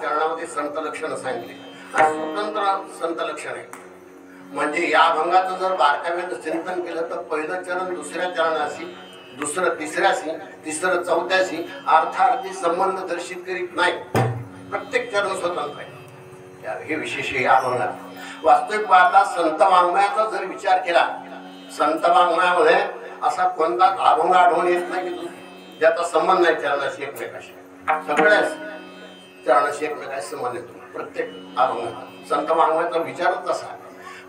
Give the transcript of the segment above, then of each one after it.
चरणामध्ये संत लक्षण सांगितले आणि स्वतंत्र संत लक्षण आहे. म्हणजे या अभंगाचं जर बारकाव्यानं चिंतन केलं तर पहिलं चरण दुसऱ्या चरणाशी, दुसरं तिसऱ्याशी, तिसरं चौथ्याशी अर्थार्थी संबंध दर्शित करीत नाही. प्रत्येक चरण स्वतंत्र आहे. हे विशेष आहे या अभंगात. वास्तविक पाहता संत वाङ्मयाचा जर विचार केला, संत वाङ्मयामध्ये असा कोणताच अभंग आढळून येत नाही की ज्याचा संबंध नाही चरणाशी एकमेकाशी. सगळ्याच चरणाशी एकमेकाशी संबंध येतो प्रत्येक अभंगात. संत वाङ्मयाचा विचारच असा.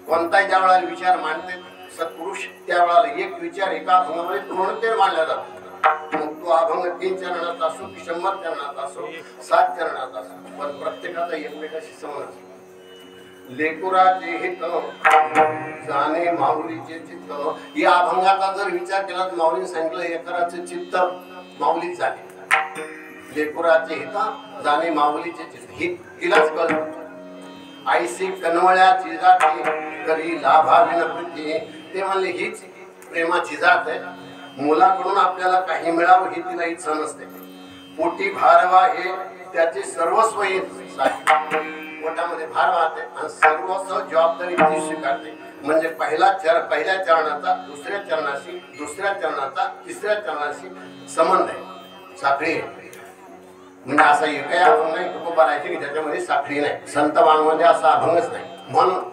कोणताही ज्या वेळेला विचार मांडते सत्पुरुष त्या वेळेला एक विचार एका अभंगामध्ये पूर्णतेने मांडला जातो. मग तो अभंग 3 चरणाचा असो की 100 चरणाचा असो, 7 चरणाचा असो, पण प्रत्येकाचा एकमेकाशी संबंध असतो. लेकुराचे हित जाणे माऊलीचे चित्त, या अभंगाचा जर विचार केला तर माऊलीने सांगितलं एकराचे चित्त माऊलीच झाले. लेकुराचे हित जाणे माऊलीचे चित्त, हिलाच कळलं. आईसी कनवळ्याची जाते करी लाभावी प्रीती, ते म्हणले हीच प्रेमाची जात आहे. मुलाकडून आपल्याला काही मिळावं ही तिला इच्छा नसते. पोटी भारवा हे त्याचे सर्वस्व पोटामध्ये भार वाहते आणि सर्वस्व जबाबदारी ती स्वीकारते. म्हणजे पहिल्या चरणाचा दुसऱ्या चरणाशी, दुसऱ्या चरणाचा तिसऱ्या चरणाशी संबंध आहे. साखळी म्हणजे असा एकही अभंग नाही तुकोबारायचे की ज्याच्यामध्ये साखळी नाही. संत वाङ्मयामध्ये असा अभंगच नाही. म्हणून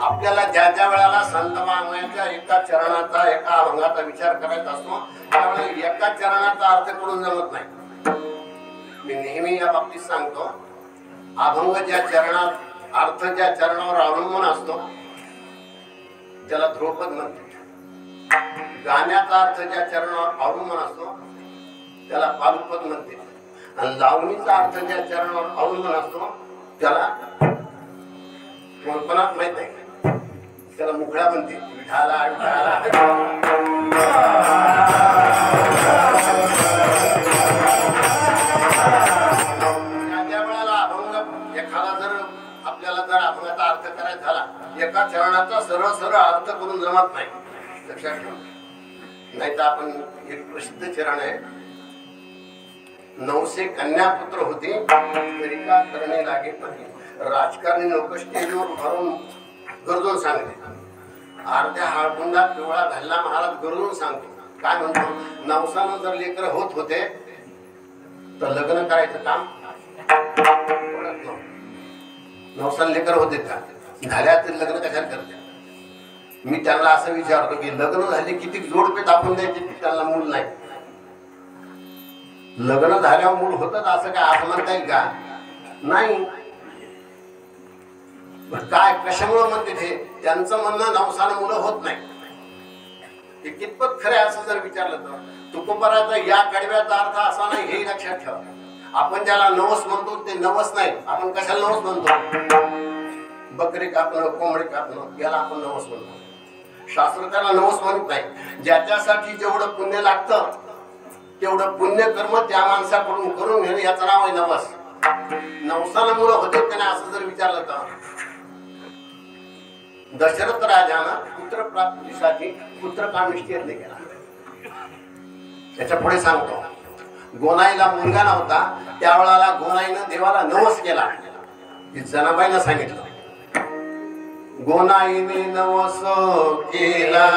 आपल्याला ज्या ज्या वेळेला संत वाङ्मयाच्या एका चरणाचा, एका अभंगाचा विचार करायचा असतो त्यावेळेला एका चरणाचा अर्थ करून जमत नाही. मी नेहमी या बाबतीत सांगतो, अभंग ज्या चरणात, अर्थ ज्या चरणावर अवलंबून असतो त्याला ध्रुवपद म्हणते. गाण्याचा अर्थ ज्या चरणावर अवलंबून असतो त्याला पादुपद म्हणते. आणि लावणीचा अर्थ ज्या चरणावर अवलंबून असतो त्याला कोणपणात माहित आहे, त्याला मुखडा म्हणते. विठाला विठाला त्या वेळेला अभंग एखादा जर आपल्याला जर अभंगाचा अर्थ करायचा झाला एका चरणाचा सरळ सरळ अर्थ करून जमत नाही. लक्षात ठेवा. नाही तर आपण एक प्रसिद्ध चरण आहे, नवसे कन्यापुत्र होते तरी का करणे लागे पती. राजकारणी लोक स्टेजवर भरून गरजून सांगते. अर्ध्या हाळकुंडात पिवळा घालला महाराज गरजून सांगतो. काय म्हणतो, नवसानं जर लेकर होत होते तर लग्न करायचं काम नवसानं लेकर होते का, झाल्या तर लग्न कशाला करते. मी त्यांना असं विचारतो की लग्न झाले किती जोडपे दाखवून द्यायचे की त्यांना मूल नाही. लग्न झाल्यावर मूल होतं असं काय असं म्हणता येईल का? नाही. काय कशामुळे म्हणते ते, त्यांचं म्हणणं नवसानं मुलं होत नाही. ते कितपत खरे असं जर विचारलं तर तुकोबाराचा या कडव्याचा अर्थ असा नाही हे लक्षात ठेवा. आपण ज्याला नवस म्हणतो ते नवस नाही. आपण कशाला नवस म्हणतो, बकरी कापणं, कोंबडी कापणं याला आपण नवस म्हणतो. शास्त्र त्याला नवस म्हणत नाही. ज्याच्यासाठी जेवढं पुण्य लागतं तेवढं पुण्यकर्म त्या माणसाकडून करून घेणं याचं नाव आहे नवस. नवसाला मुलं होते त्याने असं जर विचारलं तर दशरथ राजानं पुत्र प्राप्तीसाठी पुत्रकामेष्टी यज्ञ केला. त्याच्या पुढे सांगतो, गोनाईला मुलगा नव्हता त्यावेळेला गोनाईनं देवाला नवस केला. जनाबाईनं सांगितलं, गोनाईने नवस केला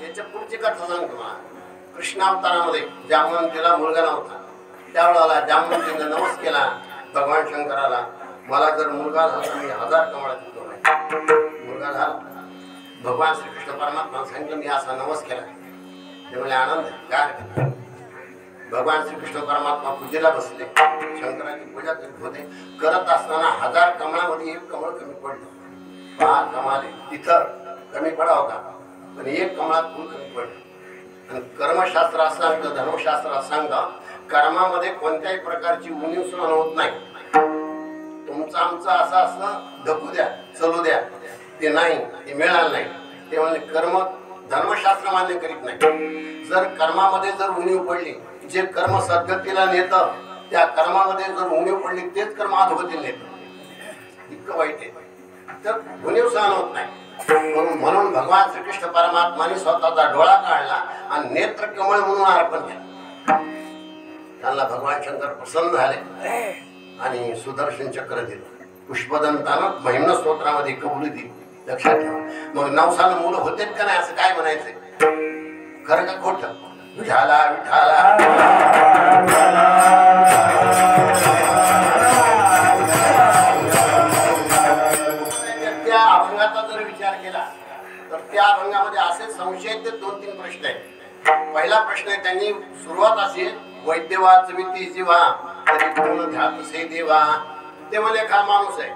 याच्या पुढची कथा सांगतो मला. कृष्णावतारामध्ये जामवंतीला मुलगा नव्हता. त्यावेळेला जामवंतीने नमस केला भगवान शंकराला, मला जर मुलगा झाला तर मी 1000 कमळा देतो. मुलगा झाला. भगवान श्रीकृष्ण परमात्मा सांगितलं मी असा नमस केला. ते म्हणजे आनंद काय. भगवान श्रीकृष्ण परमात्मा पूजेला बसले. शंकराची पूजा करीत होते. करत असताना 1000 कमळामध्ये 1 कमळ कमी पडलं. पहा कमाल तिथं कमी पडावं का, पण 1 कमळात फुल कमी पडलं. आणि कर्मशास्त्र असं सांगतं, धर्मशास्त्र असं सांगतं, कर्मामध्ये कोणत्याही प्रकारची उणीव सुद्धा होत नाही. तुमचं आमचं असं असं ढकू द्या, चलू द्या, ते नाही, ते मिळालं नाही. ते म्हणजे कर्म धर्मशास्त्र मान्य करीत नाही. जर कर्मामध्ये जर उणीव पडली, जे कर्म सद्गतीला नेतं त्या कर्मामध्ये जर उणीव पडली तेच कर्म अधोगतीला नेतं. इतकं वाईट आहे. तर उणीव सहन होत नाही. म्हणून भगवान श्रीकृष्ण परमात्माने स्वतःचा डोळा काढला आणि नेत्र कमळ म्हणून अर्पण केलं. त्यांना भगवान शंकर प्रसन्न झाले आणि सुदर्शन चक्र दिलं. पुष्पदंतानं महिम्न स्तोत्रामध्ये कबुली दिली. लक्षात ठेवा. मग 9 साल मुलं होते का नाही असं काय म्हणायचंय, खरं का खोटं. विठाला विठाला त्या अभंगाचा जर विचार केला तर त्या अभंगामध्ये असे संशय 2-3 प्रश्न आहेत. पहिला प्रश्न आहे, त्यांनी सुरुवात अशी, वैद्यवाच विती जीवा तरी कोण ध्यात से देवा. ते म्हणजे खा माणूस आहे,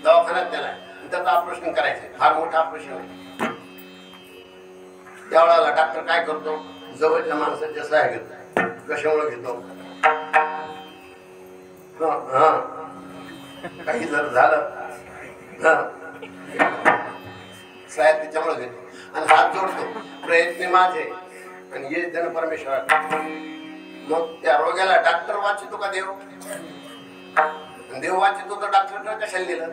दवाखान्यात त्याला त्याचा ऑपरेशन करायचंय, फार मोठा ऑपरेशन आहे. त्यावेळेला डॉक्टर काय करतो, जवळच्या माणसाच्या सहाय्य घेतो. कशामुळे घेतो, काही जर झालं साहेब त्याच्यामुळे घेतो आणि हात जोडतो, प्रयत्न माझे आणि ये जन परमेश्वर. मग त्या रोग्याला डॉक्टर वाचितो का देव, देव वाचितो तर डॉक्टर कशाला दिलं.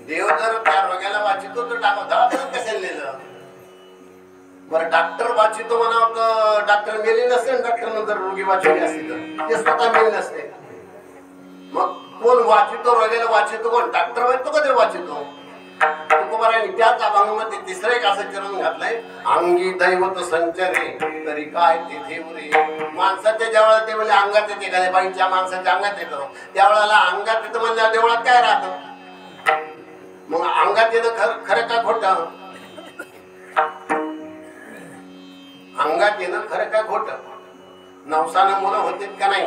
देव जर त्या रोग्याला वाचितो तर दवाखान्यात कशाला लिहिलं. बरं डॉक्टर वाचितो म्हणावं तर डॉक्टर मेली नसते, डॉक्टर नंतर रोगी वाचवली असते तर ते स्वतः मेली नसते. मग कोण वाचितो, रोग्याला वाचितो कोण, डॉक्टर वाचतो का देव वाचितो. तुकोबारायांनी त्याच अभंगामध्ये 3रं एक असं चरण घातलंय, अंगी दैवत संचरे तरी काय तेथे उरे. माणसाच्या ज्यावेळेला ते म्हणजे अंगात येते का, बाईच्या माणसाच्या अंगात येतं, त्यावेळेला अंगात येतं म्हणजे देवळात काय राहतं. मग अंगात येणं खरं का खोटं, अंगात येणं खरं का खोटं. 9 साल मुलं होते का नाही.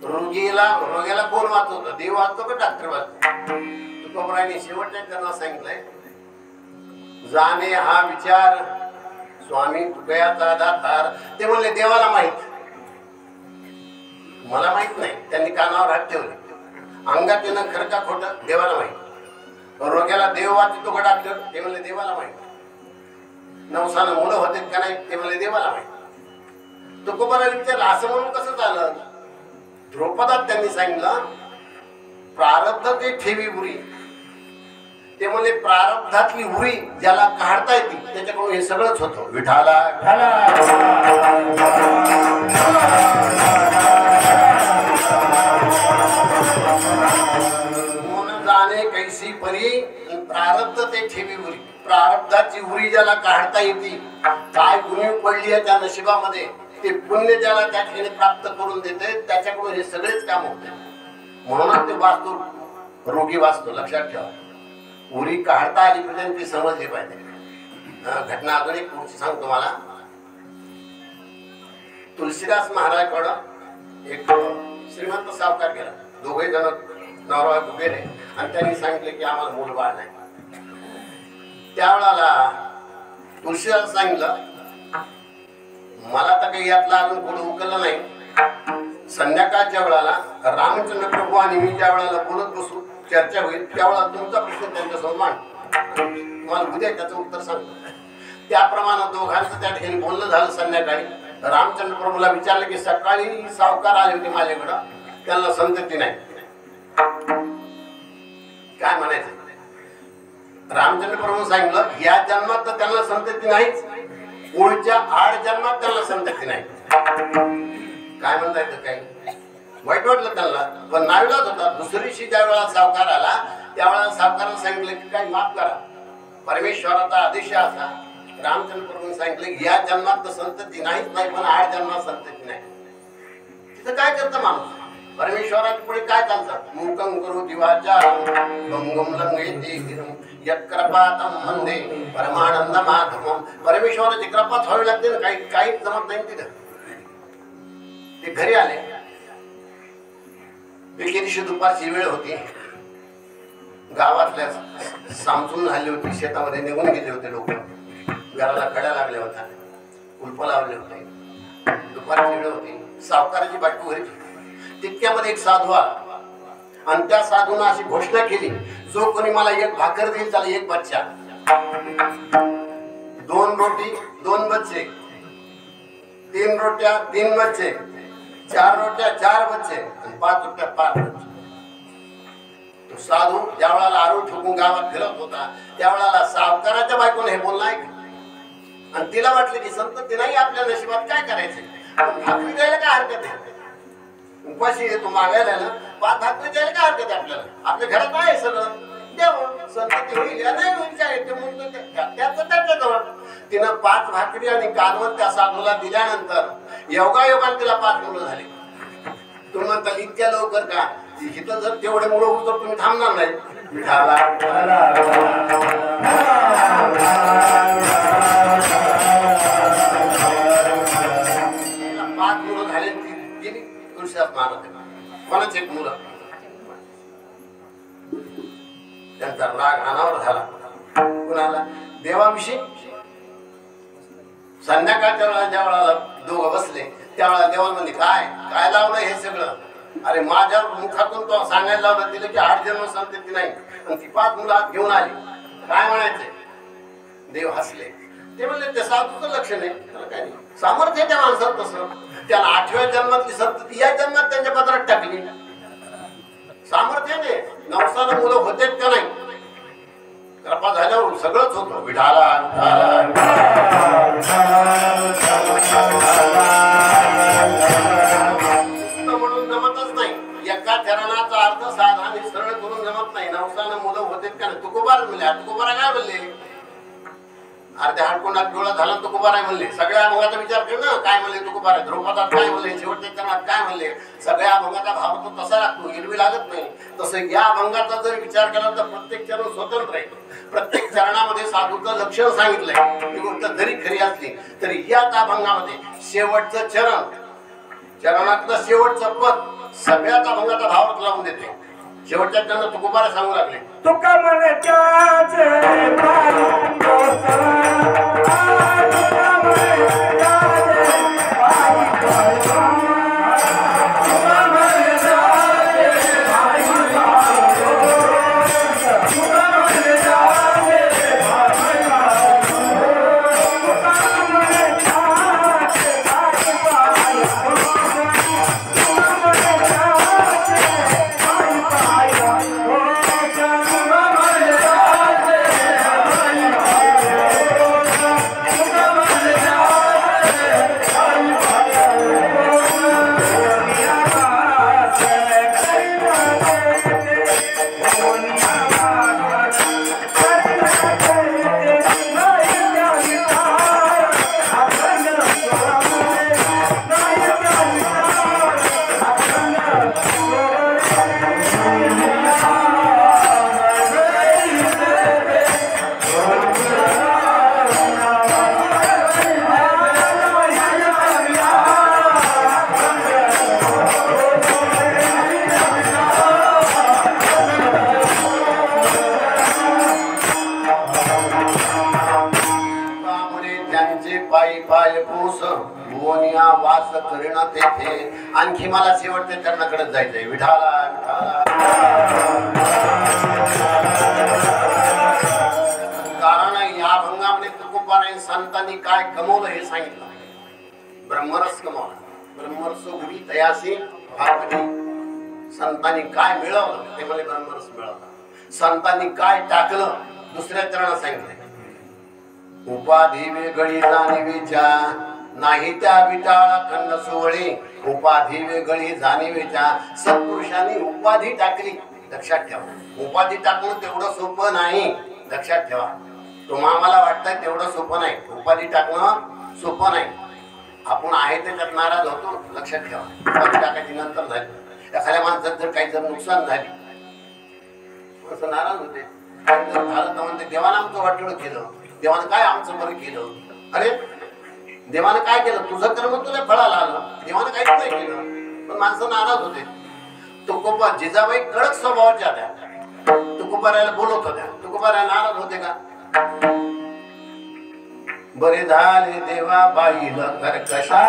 रोग्याला कोण वाचवतं, देव वाचतो का डॉक्टर वाचतो. तुकोबारायांनी शेवटच्या चरणात सांगितलंय, जाणे हा विचार स्वामी तुकयाचा दातार. ते म्हणले देवाला माहित, मला माहित नाही. त्यांनी कानावर हात ठेवले. अंगात येणं खरं का खोटं, देवाला माहित. रोग्याला देव वाचतो का डॉक्टर, ते म्हणले देवाला माहित. 9 साल मुलं होते का नाही, ते म्हणले देवाला माहित. तुकोबारायांनी विचारलं असं म्हणून कसं झालं. द्रौपदात त्यांनी सांगितलं, प्रारब्ध ते ठेवी उरी. ते म्हणजे प्रारब्धातली उरी ज्याला काढता येते त्याच्याकडून हे सगळंच होतं. विठाला मन जाणे कैसी परी, प्रारब्ध ते ठेवी उरी. प्रारब्धाची उरी ज्याला काढता येते, काय गुन्हे पडली आहे त्या नशिबामध्ये, ते पुण्य ज्याला त्या ठिकाणी प्राप्त करून देते, त्याच्याकडून हे सगळेच काम होते. म्हणूनच ते वाचतो, रोगी वाचतो. लक्षात ठेवा. उरी काढता आली पाहिजे, ती समजली पाहिजे. घटना अजून एक पुढची सांगतो मला. तुलसीदास महाराजकडं एक श्रीमंत सावकार गेला. 2घे जण नवरा गेले आणि त्यांनी सांगितले की आम्हाला मूल बाळ नाही. त्यावेळेला तुलसीदास सांगितलं, मला तर काही यातला अजून पुढे उकललं नाही, संध्याकाळच्या वेळेला रामचंद्र प्रभू आणि मी ज्या वेळेला बोलत बसू, चर्चा होईल, त्यावेळेला तुमचा प्रश्न त्यांच्यासमोर मांड, तुम्हाला उद्या त्याचं उत्तर सांगतो. त्याप्रमाणे दोघांचं त्या ठिकाणी बोलणं झालं. संध्याकाळी रामचंद्र प्रभूला विचारलं की सकाळी सावकार आले होते माझ्याकडं, त्यांना संतती नाही, काय म्हणायचं? रामचंद्र प्रभू सांगितलं या जन्मात तर त्यांना संतती नाहीच, पुढच्या 8 जन्मात त्यांना संतती नाही. काय म्हणता येतं? काही वाईट वाटलं त्यांना, पण नाविलाज होता. दुसरीशी ज्या वेळा सावकार आला त्यावेळेला सावकारानं सांगितलं की काही माफ करा, परमेश्वराचा आदेश असा. रामचंद्र प्रभूंनी सांगितलं या जन्मात तर संतती नाहीच नाही, पण 8 जन्मात संतती नाही. तिथं काय करतं माणूस? परमेश्वराच्या पुढे काय चालतं? मूकं करू दिवाचा भंगम लंघेते यत्कृपातम वंदे परमानंद माधवम. परमेश्वराची कृपा व्हावी लागते ना, काही जमत नाही तिथं. ते घरी आले, एके दिवशी दुपारची वेळ होती, गावातल्या सामसून झाली होती, शेतामध्ये निघून गेले होते लोक, घराला कड्या लागल्या होत्या, कुलप लावले होते, दुपारची वेळ होती. सावकाराची बायको घरी, तितक्यामध्ये एक साधू आला आणि त्या साधूनं अशी घोषणा केली, जो कोणी मला 1 भाकर देईल त्याला 1 बच्चा, 2 रोटी 2 बच्चे, 3 रोट्या 3 बच्चे, 4 रोट्या 4 बच्चे, 5 रोट्या 5 बच्चे. तो साधू ज्या वेळेला आरू ठोकून गावात फिरत होता त्यावेळेला सावकाराच्या बायकोने हे बोलणं ऐकलं आणि तिला वाटलं की संतती नाही आपल्या नशिबात, काय करायचं? भाकरी द्यायला काय हरकत आहे? उपाशी येतो मागायला ना, 5 भाकरी द्यायला काय हरकत आहे? आपल्याला आपल्या घरात आहे सगळं, द्यावं, संतती होईल या नाही होईल काय ते म्हणतो त्याच्याजवळ. तिनं 5 भाकरी आणि कालवण त्या साधूला दिल्यानंतर योगायोगाने तिला 5 मुलं झाली. तुम्ही म्हणता इतक्या लवकर का? इथं जर तेवढे मुलं होत तर तुम्ही थांबणार नाही. विठाला 5 मुलं झाले, गेली तुळशीदास महाराज कोणाच एक मुलं. त्यांचा राग अनावर झाला कुणाला? देवाविषयी. संध्याकाळच्या वेळेला ज्या वेळेला दोघं बसले त्यावेळेला देवाला म्हणले काय काय लावलं हे सगळं? अरे माझ्या मुखातून तो सांगायला लावलं तिला की 8 जन्म संतती नाही आणि ती 5 मुलं हात घेऊन आली, काय म्हणायचे? देव हसले. ते म्हणले ते साधूचं लक्ष नाही, त्याला काय नाही, सामर्थ्य त्या माणसात तसं. त्याला 8व्या जन्मातली संतती या जन्मात त्यांच्या पदरात टाकली. सामर्थ्याने नवसानं मुलं होतेत का नाही? कृपा झाल्यावर सगळंच होतं. विठाला म्हणून जमतच नाही. एका चरणाचा अर्थ साधा आणि सरळ करून जमत नाही. नवसानं मुलं होतेत का नाही? तुकोबार म्हणले. तुकोबारा काय म्हणले? अर्ध्या हाडकोंडात डोळा झाला तुकोबार आहे म्हणले. सगळ्या अभंगाचा विचार कर ना, काय म्हणले तुकोबार आहे? ध्रुपदात काय म्हणले? शेवटच्या चरणात काय म्हणले? सगळ्या अभंगाचा भाव तो तसा लागतो, गिरवी लागत नाही. तसं या अभंगाचा जर विचार केला तर प्रत्येक चरण स्वतंत्र आहे. प्रत्येक चरणामध्ये साधूचं लक्षण सांगितलंय. ही गोष्ट जरी खरी असली तरी याच अभंगामध्ये शेवटचं चरणातलं शेवटचं पद सगळ्याच अभंगाचा भाव लावून देते. शेवटच्या त्यांना तुकोबारा सांगू लागले. तुका म्हणे आणखी मला शेवटच्या चरणाकडे जायचंय. विठाला कारण या अभंगामध्ये तुकोबाराय संतांनी काय कमवलं हे सांगितलं. ब्रह्मरस कमवला. ब्रह्मरस उभी तयासी भागवती. संतांनी काय मिळवलं ते मला ब्रह्मरस मिळवला. संतांनी काय टाकलं दुसऱ्या चरणात सांगितलं. उपाधी वेगळी जाणीवेच्या नाही त्या विटाळा खंड सोहळे. उपाधी वेगळी जाणीवेच्या सत्पुरुषांनी उपाधी टाकली. लक्षात ठेवा, उपाधी टाकणं तेवढं सोपं नाही. लक्षात ठेवा, तुम्हाला मला वाटतं तेवढं सोपं नाही. उपाधी टाकणं सोपं नाही. आपण आहे त्याच्यात नाराज होतो. लक्षात ठेवा, उपाधी टाकायची नंतर झाली. एखाद्या माणसात जर काही जर नुकसान झाली असं नाराज होते. झालं तर म्हणते देवानं आमचं वाटोळं केलं. देवानं काय आमचं बरं केलं. अरे देवानं काय केलं? तुझं कर्म तुला फळाला आलं. देवानं काहीच नाही केलं. पण माणसं नाराज होते. तुकोबा जिजाबाई कडक स्वभावाच्या त्या. तुकोबारायला बोलवत होत्या. तुकोबाराय नाराज होते का? बरे झाले देवा बाईल कर्कशा.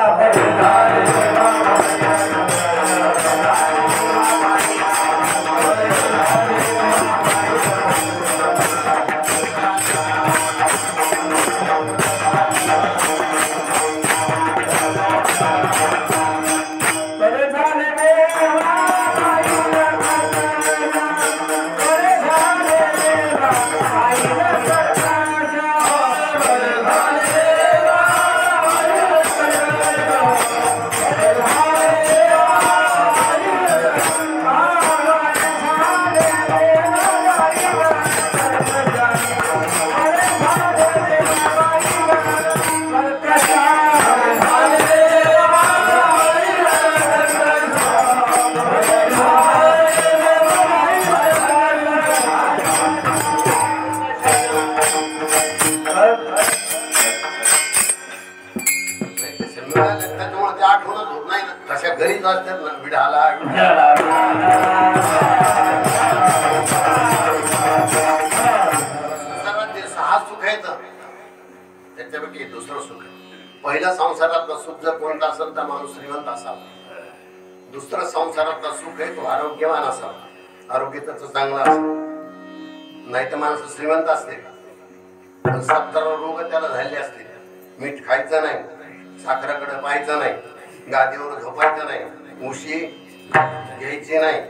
घरीच असतात ना. विडाला जे 6 सुख आहेत त्याच्यापैकी दुसरं सुख आहे. पहिलं संसारातलं सुख जर कोणतं असेल तर माणूस श्रीमंत असावा. दुसरं संसारातलं सुख आहे तो आरोग्यवान असावा. आरोग्य त्याचं चांगलं असावं. नाही तर माणूस श्रीमंत असते पण 70 रोग त्याला झाले असते. मीठ खायचं नाही, साखराकडे पाहायचं नाही, गादीवर झोपायचं नाही, उशी घ्यायची नाही.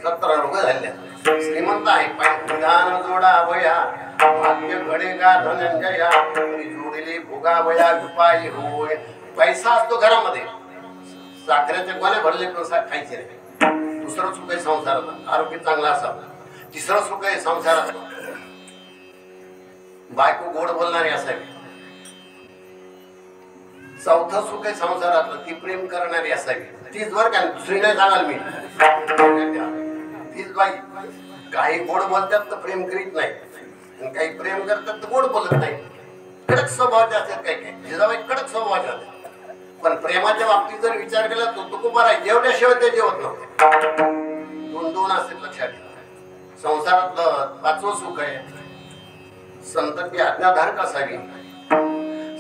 17 रोग झाल्या. श्रीमंत आहे. ज्ञान जोडा वया भाग्य घडे का धनंजया. जोडले भोगा वया उपाय होय. पैसा असतो घरामध्ये, साखरेचे गोणे भरले पण खायचे नाही. दुसरं सुख आहे संसारात आरोग्य चांगलं असावं. तिसरं सुख आहे संसारात बायको गोड बोलणारी असावी. चौथं सुख आहे संसारातलं ती प्रेम करणारी असावी. तीच बर का, दुसरी नाही सांगाल मी. तीच बाई. काही गोड बोलतात तर प्रेम करीत नाही, काही प्रेम करतात तर गोड बोलत नाही. कडक स्वभावाचे असतात काही काही. जिजाबाई कडक स्वभावाचे असतात. पण प्रेमाच्या बाबतीत जर विचार केला तो तुकोबा आहे जेवढ्याशिवाय ते जेवत नव्हते. 2 असतात लक्षात ठेवा. संसारातलं 5वं सुख आहे संतती आज्ञाधारक असावी.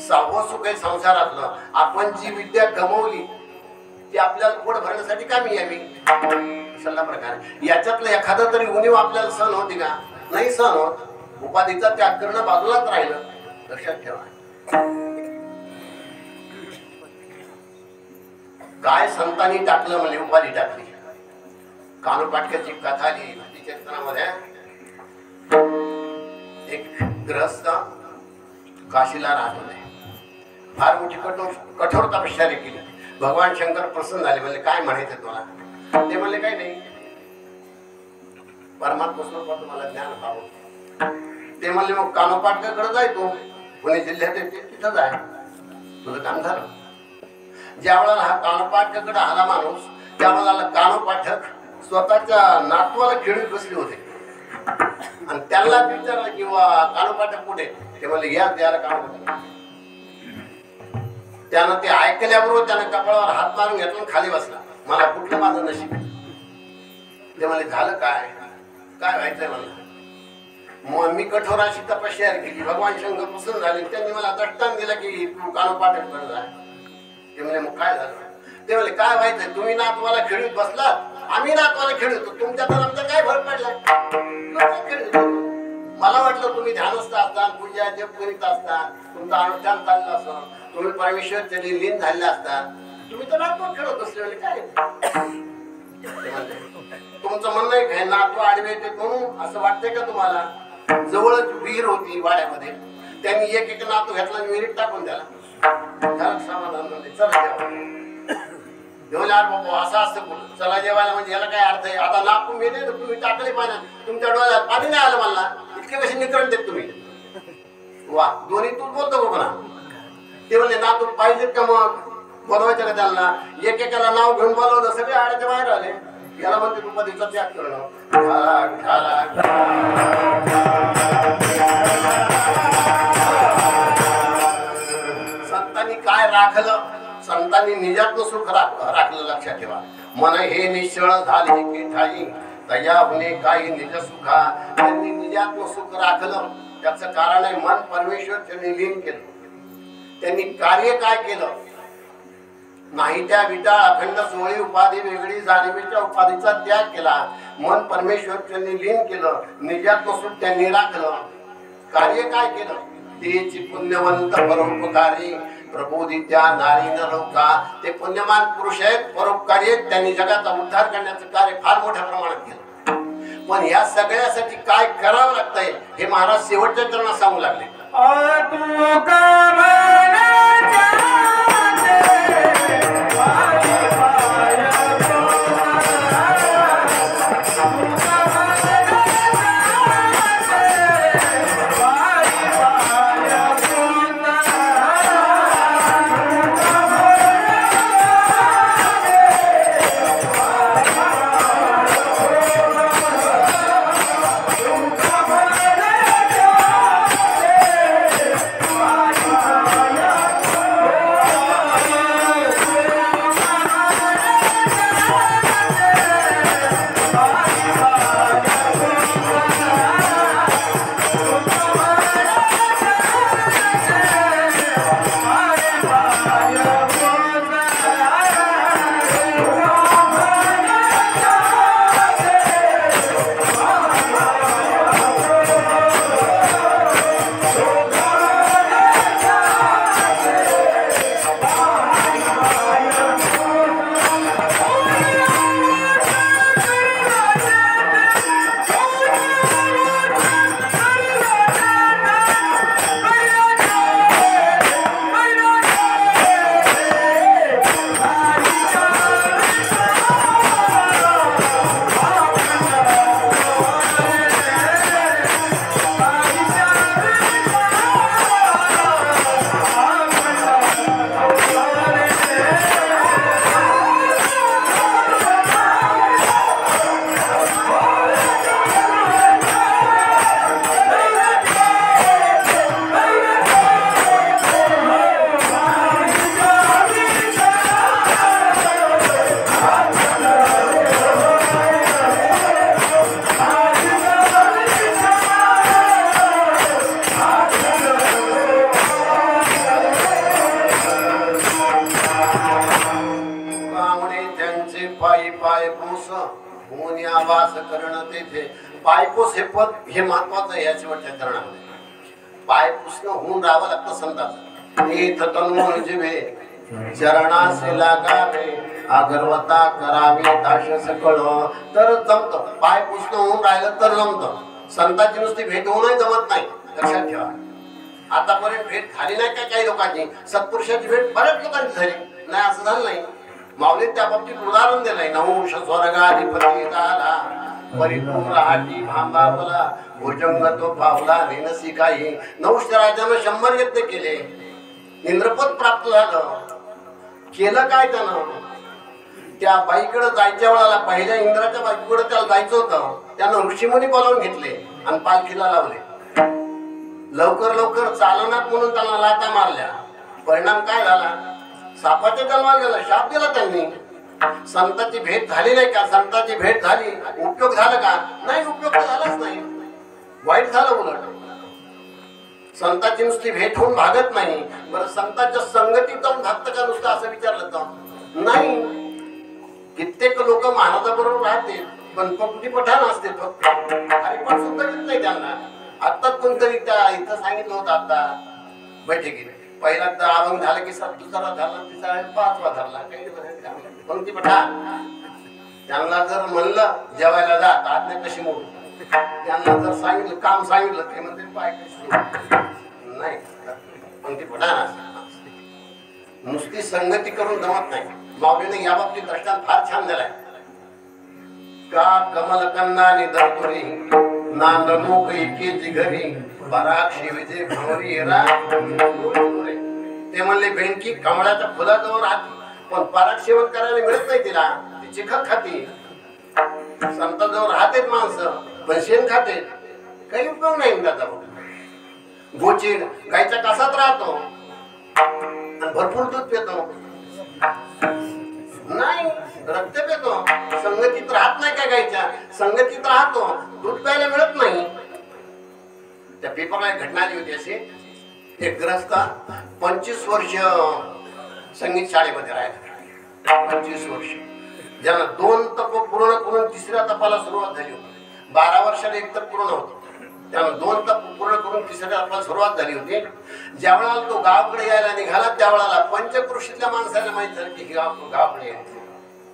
6वं सुख आहे संसारातलं आपण जी विद्या गमवली ती आपल्याला पोट भरण्यासाठी कामी यावी. सल्ला प्रकार याच्यातलं एखादं तरी उणीव आपल्याला सहन होती का? नाही सहन होत. उपाधीचा त्याग करणं बाजूलाच राहिलं. लक्षात ठेवा. काय संतांनी टाकलं म्हणजे उपाधी टाकली. कानोपाटक्याची कथा लिहिली भक्तिचरित्रामध्ये. एक ग्रहस्थ काशीला राहत होते. फार मोठी कठोर तपश्चर्या केली. भगवान शंकर प्रसन्न झाले. म्हणले काय म्हणायचं तुला? ते म्हणले काही नाही, परमात्मा स्वरूपात तुम्हाला ज्ञान व्हावं. ते म्हणले मग कानोपाटकाकडे जाय तू, पुणे जिल्ह्यात तिथं जाय, तुझं काम झालं. ज्या वेळेला हा कानोपाटकाकडे आला माणूस त्यावेळेला कानोपाठक स्वतःच्या नातवाला खेळून बसले होते आणि त्याला विचारलं किंवा कानोपाठक कुठे? ते म्हणले या त्याला कानोपाठक. त्यानं ते ऐकल्याबरोबर त्यानं कपाळावर हात मारून घेतला खाली बसला. मला कुठलं माझं नशीब? ते म्हणले झालं काय? काय व्हायचंय मला? मग मी कठोर अशी तपश्चर्या केली. भगवान शंकर प्रसन्न झाले. त्यांनी मला दष्टान दिलं की तू कानोपाठक कडे जाय. ते म्हणले मग काय झालं? ते म्हणले काय व्हायचं, तुम्ही नातवाला खेळीत बसलात, आम्ही नातवाला खेळतो, तुमच्यात आमचा काय फरक पडला? मला वाटलं तुम्ही ध्यानस्थ असता, पूजा जप करीत असता, तुमचं अनुष्ठान चाललं असं, तुम्ही परमेश्वर तरी लीन झाले असतात, तुम्ही तर नातवा खेळत बसले. काय तुमचं म्हणणं आहे काय नातू आडवे येते म्हणून असं वाटतंय का तुम्हाला? जवळच विहीर होती वाड्यामध्ये, त्यांनी एक एक नातू घेतला आणि विहिरीत टाकून द्याला. समाधान म्हणजे चला जेवायला बाबा असं असतं, चला जेवायला म्हणजे याला काय अर्थ आहे? आता नातू मेले तर तुम्ही टाकले पाण्यात, तुमच्या डोळ्यात पाणी नाही आलं मला, इतके कसे निकरण देत तुम्ही? वा, दोन्ही तू बोलतो का? ते म्हणले नातू पाहिजेत का मग बोलवायचं का त्यांना? एकेकाला नाव घेऊन बोलवलं, सगळे आड्याच्या बाहेर आले. याला म्हणते दुपारीचा त्याग करणं. संतांनी काय राखलं? संतांनी निजातनं सुख राखलं. लक्षात ठेवा. मन हे निश्चळ झाले की ठाई तया होणे काही निज सुखा. त्यांनी निजातनं सुख राखलं. त्याचं कारण आहे मन परमेश्वर त्यांनी लीन केलं. त्यांनी कार्य काय केलं? नाही त्या विटाळ अखंड सोळी उपाधी वेगळी जाणीवेच्या उपाधीचा त्याग केला. मन परमेश्वर त्यांनी लीन केलं. निजातनं सुख त्यांनी राखलं. कार्य काय केलं? तेची पुण्यवंत परोपकारी प्रबोधित्या नारी न लोका. ते पुण्यमान पुरुष आहेत, परोपकारी आहेत. त्यांनी जगाचा उद्धार करण्याचं कार्य फार मोठ्या प्रमाणात केलं. पण या सगळ्यासाठी काय करावं लागतंय हे महाराज शेवटच्या चरणात सांगू लागले. पायपूस हे पद हे महत्वाचं आहे. या शेवटच्या चरणामध्ये पायपुसणं होऊन राहावं लागतं संतांचं. तीर्थ तन्मूळ जिवे चरणासे लागावे अगरवता करावे दाश सकळ तर जमतं. पायपुसणं होऊन राहिलं तर जमतं. संतांची नुसती भेट होऊनही जमत नाही. लक्षात ठेवा. आतापर्यंत भेट झाली नाही का काही लोकांची? सत्पुरुषाची भेट बऱ्याच लोकांची झाली नाही असं झालं नाही. माऊलीत त्या बाबतीत उदाहरण दिलंय. नवंश स्वर्गाधिपती झाला परिपूर्ण हाटी भांबावला भुजंग तो पावला रेनसी काही. नवश राजानं 100 यत्न केले, इंद्रपद प्राप्त झालं. केलं काय त्यानं? त्या बाईकडे जायच्या वेळेला पहिल्या इंद्राच्या बाईकडे त्याला जायचं होतं. त्यानं ऋषीमुनी बोलावून घेतले आणि पालखीला लावले. लवकर लवकर चालनात म्हणून त्याला लाथा मारल्या. परिणाम काय झाला? सापाच्या जन्माला गेला. शाप दिला त्यांनी. संतांची भेट झाली नाही का? संतांची भेट झाली, उपयोग झाला का? नाही, उपयोग झालाच नाही. वाईट झालं उलट. संतांची नुसती भेट होऊन भागत नाही. बरं, संतांच्या संगतीत जाऊन भागत का नुसतं असं विचारलं तर नाही, कित्येक लोक महाराजाबरोबर राहते पण पंक्ती पठाण असते, फक्त हरिपाठ सुद्धा येत नाही त्यांना. आता कोणतरी त्या इथं सांगितलं होतं आता बैठकीत, पहिला अभंग झाला की दुसरा झाला, तिसरा पाचवा धरला, काही पंक्ती पठाण. त्यांना जर म्हणलं जेवायला जा तर आज्ञा कशी मोडू, त्यांना जर सांगितलं काम सांगितलं ते म्हणते पाय कशी नाही. पंक्ती पठाण नुसती संगती करून जमत नाही. माऊलीने या बाबतीत दृष्टांत फार छान दिलाय. का कमल कन्ना निदर्तुरी ना नमुक एकेची घरी पराक्षी विजय भंवरी रा. ते म्हणले बेंकी कमळाच्या फुलाजवळ राहते पण पराग सेवन करायला मिळत नाही तिला, ती चिखल खाते. संताजवळ राहतेच माणसं पण शेण खाते, काही उपयोग नाही त्याचा. गोचिड गायच्या कासात राहतो आणि भरपूर दूध पितो नाही, रक्त पितो. संगतीत राहत नाही का गायच्या, संगतीत राहतो, दूध प्यायला मिळत नाही. त्या पेपरला एक घटना आली होती अशी, एक ग्रस्त 25 वर्ष संगीत शाळेमध्ये राहिला. 25 वर्ष, ज्याला 2 तप पूर्ण करून 3ऱ्या तपाला सुरुवात झाली होती. 12 वर्षाला एक तप पूर्ण होतं, त्यानं 2 तप पूर्ण करून 3ऱ्या तपाला सुरुवात झाली होती. ज्या वेळेला तो गावाकडे यायला निघाला त्यावेळेला पंचक्रोशीतल्या माणसाला माहित झालं की गावाकडे यायचं.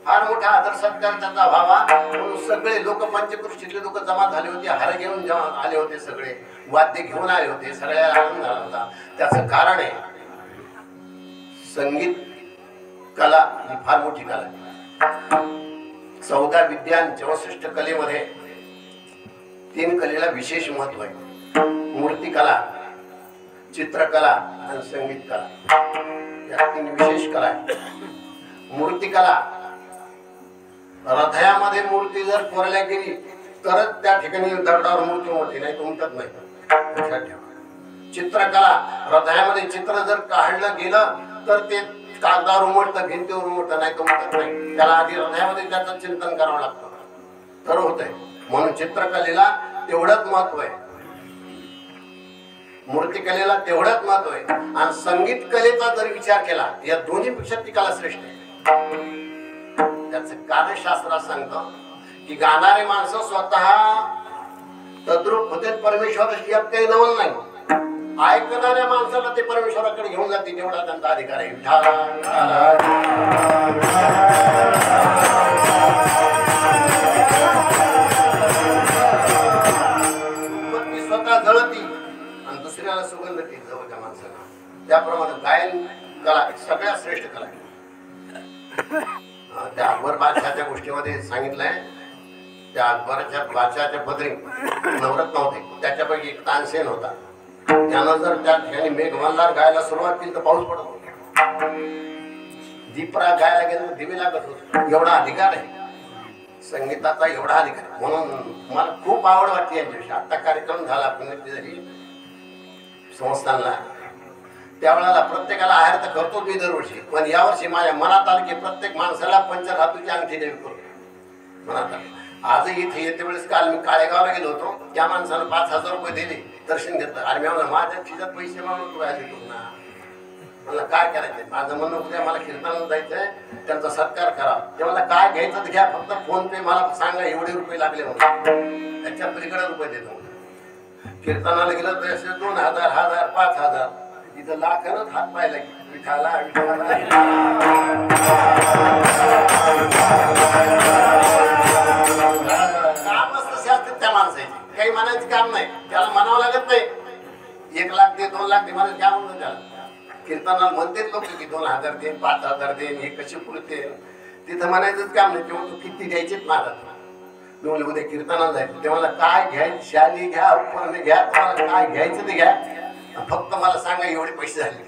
फार मोठा आदर सत्कार त्याचा व्हावा म्हणून सगळे लोक, पंचक्रोशीतले लोक जमा झाले होते, हार घेऊन आले होते, सगळे वाद्य घेऊन आले होते, सगळ्याला आनंद झाला होता. त्याचं कारण आहे संगीत कला ही फार मोठी कला आहे. 14 विद्या आणि 64 कलेमध्ये 3 कलेला विशेष महत्व आहे. मूर्तिकला, चित्रकला आणि संगीत कला, या 3 विशेष कला आहेत. मूर्तिकला, हृदयामध्ये मूर्ती जर कोरल्या गेली तरच त्या ठिकाणी दगडावर मूर्ती उमटते, नाही उमटत नाही. लक्षात ठेवा. चित्रकला, हृदयामध्ये चित्र जर काढलं गेलं तर ते कागदावर उमटतं, भिंतीवर उमटतं, नाही उमटत नाही. त्याला आधी हृदयामध्ये त्याचं चिंतन करावं लागतं तर होतंय. म्हणून चित्रकलेला तेवढंच महत्व आहे, मूर्तिकलेला तेवढंच महत्व आहे. आणि संगीत कलेचा जर विचार केला, या दोन्हीपेक्षा ती कला श्रेष्ठ आहे. त्याचं कार्यशास्त्र सांगतं की गाणारे माणसं स्वतः तद्रूप होते परमेश्वराशी, यात काही नवल नाही. ऐकणाऱ्या माणसाला ते परमेश्वराकडे घेऊन जाते, तेवढा त्यांचा अधिकार आहे. ती स्वतः जळती आणि दुसऱ्याला सुगंध ती जवळच्या माणसाला. त्याप्रमाणे गायन कला सगळ्यात श्रेष्ठ कला आहे. त्या अकबर बादशहाच्या गोष्टीमध्ये सांगितलंय, त्या अकबराच्या बादशहाच्या पदरी नवरत्न होते, त्याच्यापैकी एक तानसेन होता. त्यानं जर त्या ठिकाणी मेघमल्हार गायला सुरुवात केली तर पाऊस पडत होता. दीपरा गायला गेलं दिवे लागत होते. एवढा अधिकार आहे संगीताचा, एवढा अधिकार. म्हणून मला खूप आवड वाटते यांच्याविषयी. आता कार्यक्रम झाला पुण्यात संस्थानला, त्यावेळेला प्रत्येकाला आहार तर करतो मी दरवर्षी, पण यावर्षी माझ्या मनात आलं की प्रत्येक माणसाला पंचधातूची अंगठी द्यावी करू मनात आलं. आजही इथे येते वेळेस, काल मी काळेगावला गेलो होतो, त्या माणसानं 5,000 रुपये दिले, दर्शन घेतलं. आणि मी म्हणलं माझ्या खिशात पैसे मागून तू राहिले तू ना. म्हणलं काय करायचं, माझं म्हणणं उद्या मला कीर्तनाला जायचंय, त्यांचा सत्कार करा. ते मला काय घ्यायचं तर घ्या, फक्त फोन पे मला सांगा एवढे रुपये लागले म्हणून, त्याच्या पलीकडे रुपये देतो. कीर्तनाला गेलं तर असे 2,000, 1,000, 5,000, इथं लाखानच हात पाहिला की विठाला विठाला. काम असतं शास्त्र त्या माणसाची, काही म्हणायचं काम नाही, त्याला म्हणावं लागत नाही. 1 लाख दे, 2 लाख दे, मला काय म्हणतो त्याला. कीर्तनाला म्हणतेच लोक की 2,000 देईन, 5,000 देईन, हे कसे पुरते. तिथं म्हणायचंच काम नाही. तेव्हा तू किती द्यायचेच महाराज. मी म्हणलं उद्या कीर्तनाला जायचं, ते मला काय घ्यायचं, शाली घ्या, उपरणे घ्या, तुम्हाला काय घ्यायचं ते घ्या, फक्त मला सांगा एवढे पैसे झाले.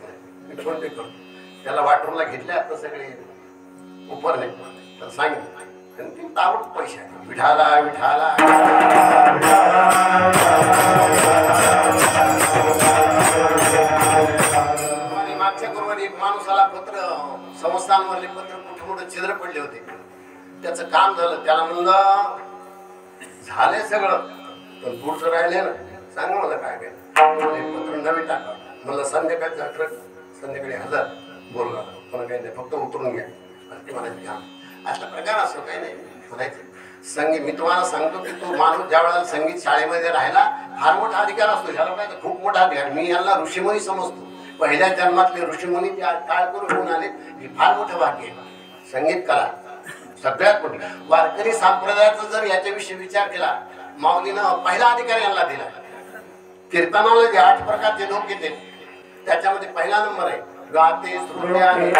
मी फोन पे करतो. त्याला वाटरूनला घेतले आता सगळे उपरणे, तर सांगितलं ते ताबड पैसे विठाला विठाला. आणि मागच्या गुरुवारी एक माणूसाला पत्र, संस्थांवरले पत्र कुठे मोठे छिद्र पडले होते, त्याचं काम झालं. त्याला म्हणलं झालंय सगळं पण पुढचं राहिले ना, सांगा मला काय काय. पत्र नवी टाका. म्हणलं संध्याकाळी 10 संध्याकाळी 1000 बोलला, पण काही नाही, फक्त उतरून घ्या. ते म्हणायचे का असा प्रकार असतो काही नाही म्हणायचे. संगीत मी तुम्हाला सांगतो की तो माणूस ज्या वेळेला संगीत शाळेमध्ये राहिला फार मोठा अधिकार असतो. ह्याला काय खूप मोठा अधिकार. मी यांना ऋषीमुनी समजतो. पहिल्या जन्मातले ऋषीमुनी ते काळ करून होऊन आले. हे फार मोठं भाग्य आहे. संगीत कला सगळ्यात मोठी. वारकरी संप्रदायाचा जर याच्याविषयी विचार केला माऊलीनं पहिला अधिकार यांना दिला. कीर्तनाला जे 8 प्रकारचे लोक येते त्याच्यामध्ये पहिला नंबर आहे. गाते श्रुत्याने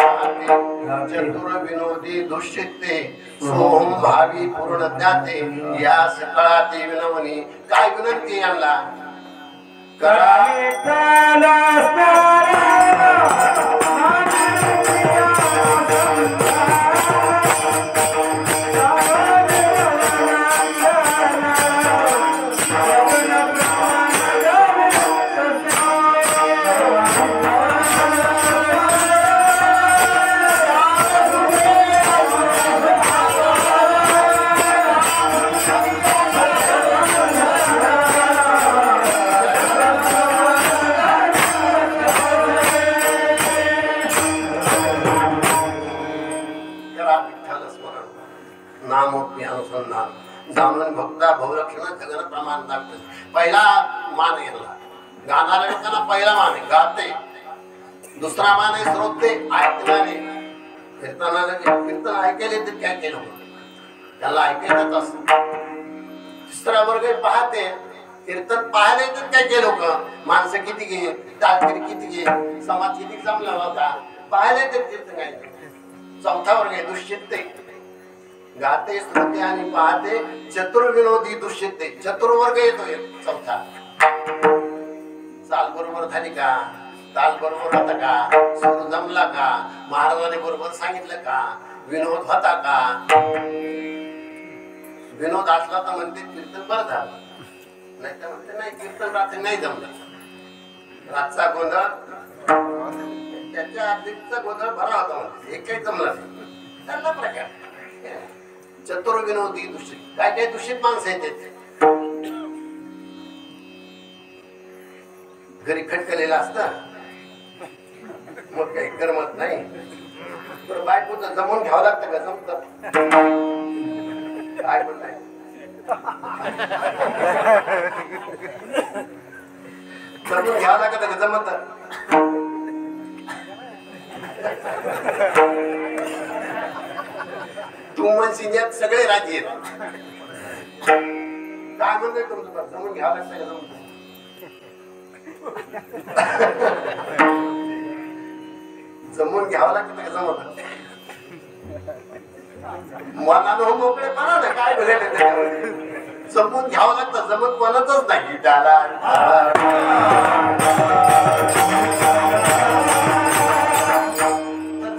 चतुर विनोदी दुष्चित्ते सोम भावी पूर्ण ज्ञाते या सकळाते विनवणी. काय विनंती यांना करा जाणून भक्ता बहुलक्षण जगन प्रमाण लागतं. पहिला मान यांना. गाणाऱ्या लोकांना पहिला मान आहे गाते. दुसरा मान आहे श्रोते ऐकणारे. कीर्तन ऐकायला तर काय केलं त्याला ऐकायचं असतं. तिसरा वर्ग पाहते. कीर्तन पाहायला तर काय केलं लोक माणसं किती घे टाळकरी किती घे समाज किती जमला होता पाहायला तर कीर्तन काय. चौथा वर्ग आहे दुष्चित्ते. गाते श्रोते आणि पाहते चतुर्विनोदी दुष्चित्ते. चतुर्वर्ग येतोय चौथा. चाल बरोबर झाली का ताल बरोबर होता का सूर जमला का महाराजाने बरोबर सांगितलं का विनोद होता का. विनोद असला तर म्हणते कीर्तन बरं झालं नाही तर म्हणते नाही कीर्तन रात्री नाही जमलं. रातचा गोंधळ त्याच्या आधीचा गोंधळ भरा होता म्हणते हे काही जमलं नाही. त्याला प्रकार चतुर्विनोदी दूषित. काय काय दूषित माणसं आहेत घरी खटकलेलं असतं मग काही करमत नाही. तर बायकोचं जमून घ्यावं लागतं का जमत काय पण नाही. जमून घ्यावं लागत का जमत तू म्हणशील यात सगळे राजी आहेत. काय म्हणतोय तुमचं जमून घ्यावं लागतं का जमत जमून घ्यावं लागतं का जमत मनानं मोकळे पणा ना काय बोलायला त्याच्यामध्ये. जमून घ्यावं लागतं जमत कोणाचंच नाही. त्याला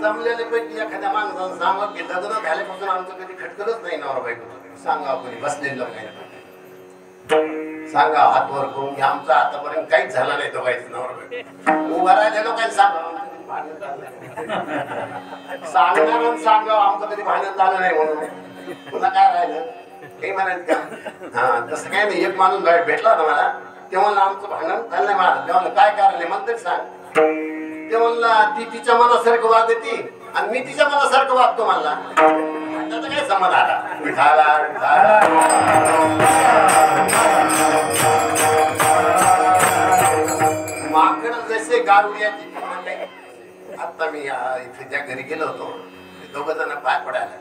जमलेले पैकी एखाद्या माणसानं सांगत की लग्न झाल्यापासून आमचं कधी खटकलच नाही नवरा बायको. सांगा कोणी बसलेलं सांगा हात वर करून की आमचा आतापर्यंत काहीच झालं नाही तो काहीच नवरा बायको. उभा राहिल्या लोकांनी सांगा सांगणार सांगा आमचं कधी भांडण झालं नाही म्हणून पुन्हा काय राहिलं हे म्हणायचं का. हा तसं काय नाही. एक माणूस भेटला होता मला ते म्हणलं आमचं भांडण झालं नाही मला. ते म्हणलं काय कारण आहे मला तरी सांग. ते म्हणला ती तिच्या मनासारखं वाद येते आणि मी तिच्या मनासारखं वागतो म्हणला. त्याचा काय संबंध आला. माकड जसे गारुड्याची. आता मी इथे ज्या घरी गेलो होतो दोघ जण पाय पडायला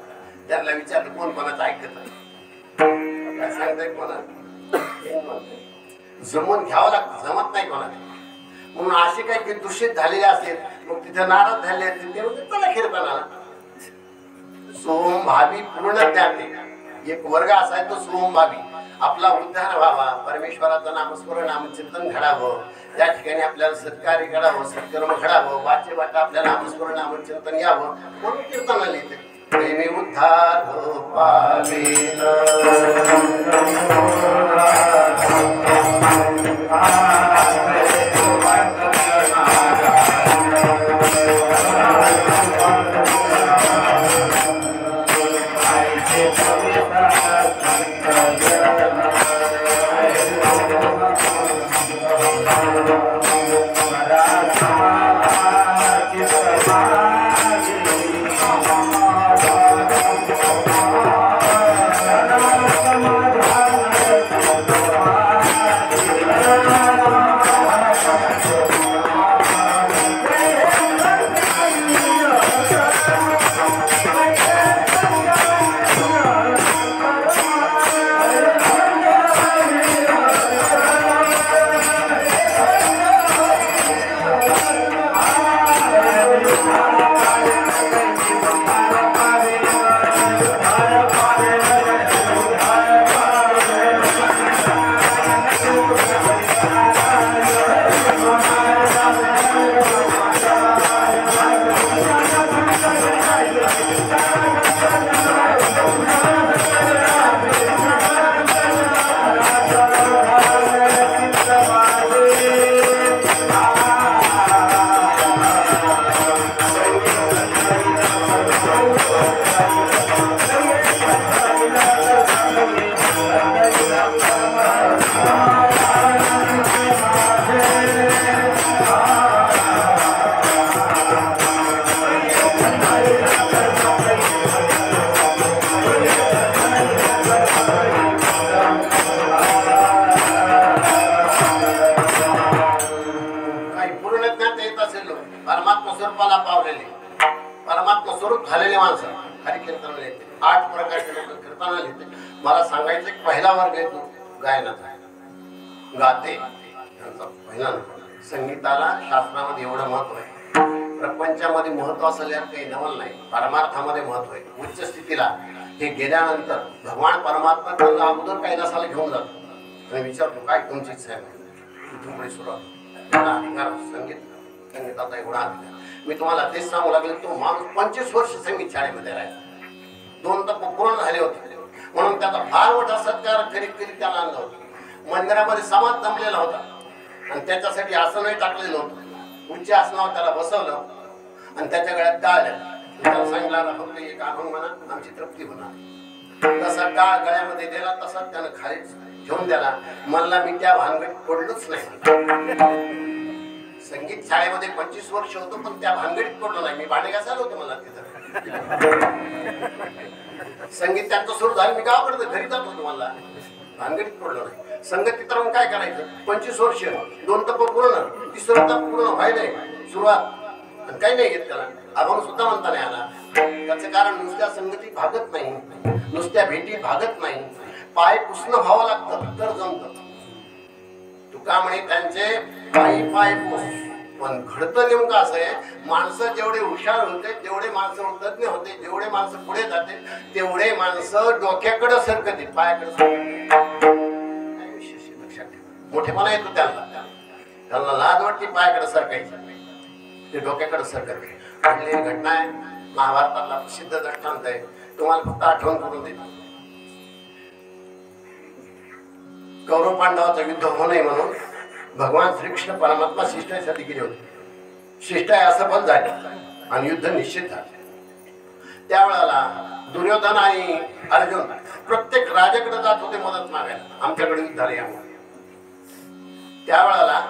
त्यांना विचारलं कोण कोणाचं ऐकत काय सांगताय कोणा जमून घ्यावं लागतं जमत नाही कोणाला. म्हणून असे काही दूषित झालेले असेल मग तिथे नाराज झाले असतील ते म्हणजे चला कीर्तनाला. सोम भावी पूर्ण त्याते एक वर्ग असा आहे तो सोम भावी. आपला उद्धार व्हावा परमेश्वराचं नामस्मरण नामचिंतन घडावं त्या ठिकाणी आपल्याला सत्कार्य घडावं सत्कर्म घडावं वाचे वाटा आपल्याला नामस्मरण नामचिंतन यावं म्हणून कीर्तनाला येते. प्रेमी उद्धार पावेन माणसं खाली कीर्तनाला येते, 8 प्रकारचे लोक कीर्तनाला येते. मला सांगायचं की पहिला वर्ग आहे तो गायनाचा, गाते त्यांचा पहिला नंबर. संगीताला शास्त्रामध्ये एवढं महत्व आहे. प्रपंचामध्ये महत्व असं यात काही नवल नाही, परमार्थामध्ये महत्व आहे. उच्च स्थितीला हे गेल्यानंतर भगवान परमात्मा त्यांना अगोदर कैलासाला घेऊन जातो आणि विचारतो काय तुमची इच्छा आहे. इथून पुढे सुरुवात अधिकार संगीताचा एवढा अधिकार. मी तुम्हाला तेच सांगू लागले, तो माणूस 25 वर्ष संगीत शाळेमध्ये राहिला, 2 तप पूर्ण झाले होते, म्हणून त्याचा फार मोठा सत्कार करीत करीत त्याला आणला होता. मंदिरामध्ये समाज जमलेला होता आणि त्याच्यासाठी आसनही टाकलेलं होतं. उच्च आसनावर त्याला बसवलं आणि त्याच्या गळ्यात टाळ त्याला सांगितलं फक्त एक अभंग म्हणा, आमची तृप्ती होणार. तसा टाळ गळ्यामध्ये दिला, तसा त्यानं खालीच घेऊन द्याला. मला मी त्या भानगडीत पडलोच नाही. संगीत शाळेमध्ये 25 वर्ष होतो पण त्या भानगडीत पडलो नाही. मी भांडे घासायला होतो मला तिथं. संगीत त्यांचं सुरू झालं, मी गावाकडे घरी जात होतो, मला भानगडीत पडलो नाही. संगतीत राहून काय करायचं, 25 वर्ष 2 तप पूर्ण, 3रं तप पूर्ण व्हायलंय सुरुवात, काही नाही घेत त्याला. अभंग सुद्धा म्हणता नाही आला. त्याचं कारण नुसत्या संगतीत भागत नाही, नुसत्या भेटीत भागत नाही, पाय पुसणं व्हावं लागतं तर जमतं. तुका म्हणे त्यांचे पाय पुस. पण घडतं नेमकं असं आहे, माणसं जेवढे हुशार होते तेवढे माणसं तज्ञ होते, जेवढे माणसं पुढे जाते तेवढे माणसं डोक्याकडे सरकते, पायाकडे सरकते. मोठेपणा येतो त्यांना लाज वाटते पायाकडे सरकायचं, ते डोक्याकडे सरकते. घडलेली घटना आहे, महाभारतातला प्रसिद्ध दृष्टांत आहे, तुम्हाला फक्त आठवण करून देतो. कौरव पांडवाचं युद्ध होऊ नये म्हणून भगवान श्रीकृष्ण परमात्मा शिष्टाईसाठी गेले होते. शिष्टाई असफल झाली आणि युद्ध निश्चित झाले. त्यावेळेला दुर्योधन आणि अर्जुन प्रत्येक राजाकडे जात होते मदत मागायला, आमच्याकडे युद्ध झाले यामुळे. त्यावेळेला